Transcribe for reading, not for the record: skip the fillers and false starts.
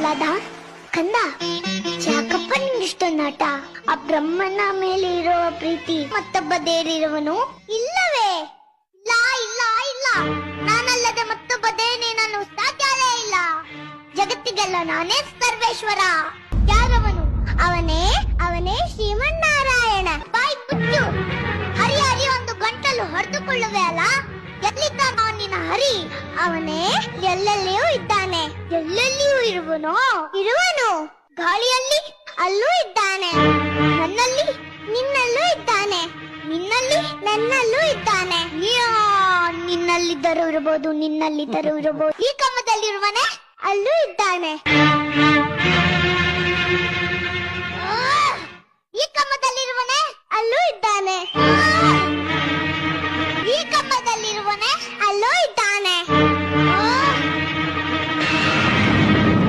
ಪ್ರಹ್ಲಾದ, ಕಂದ, ಯಾಕಪ್ಪ ನಿಂಗಿಷ್ಟೊಂದು ಆಟ? ಆ ಬ್ರಹ್ಮನ ಮೇಲೆ ಇರೋ ಪ್ರೀತಿ ಮತ್ತೊಬ್ಬ ದೇವರಿರುವನು ಇಲ್ಲವೇ? ಇಲ್ಲ ಇಲ್ಲ ಇಲ್ಲ, ನಾನಲ್ಲದೆ ಮತ್ತೊಬ್ಬ ದೇವನೇ ನಾನು ಸಾಧ್ಯವೇ ಇಲ್ಲ. ಜಗತ್ತಿಗೆಲ್ಲ ನಾನೇ ಸರ್ವೇಶ್ವರ. ಯಾರವನು? ಅವನೇ ಅವನೇ ಶ್ರೀಮನ್ನಾರಾಯಣ. ಬಾಯ್ ಬುಚ್ಚು. ಹರಿ ಹರಿ ಒಂದು ಗಂಟಲು ಹೊಡೆದುಕೊಳ್ಳುವೆ ಅಲ್ಲ, ಎಲ್ಲಿದ್ದಾನ ನಿನ್ನ ಹರಿ? ಅವನೇ ಎಲ್ಲೆಲ್ಲಿಯೂ ಇದ್ದಾನೆ. ಎಲ್ಲೆಲ್ಲಿಯೂ ಇರುವನು. ಗಾಳಿಯಲ್ಲಿ ಅಲ್ಲೂ ಇದ್ದಾನೆ, ನನ್ನಲ್ಲಿ ನಿನ್ನಲ್ಲೂ ಇದ್ದಾನೆ, ನಿನ್ನಲ್ಲಿ ನನ್ನಲ್ಲೂ ಇದ್ದಾನೆ. ನಿನ್ನಲ್ಲಿದ್ದರೂ ಇರಬಹುದು, ಈ ಕಮ್ಮದಲ್ಲಿರುವನೆ ಅಲ್ಲೂ ಇದ್ದಾನೆ, ಈ ಕಮ್ಮದಲ್ಲಿರುವನೆ ಅಲ್ಲೂ ಇದ್ದಾನೆ.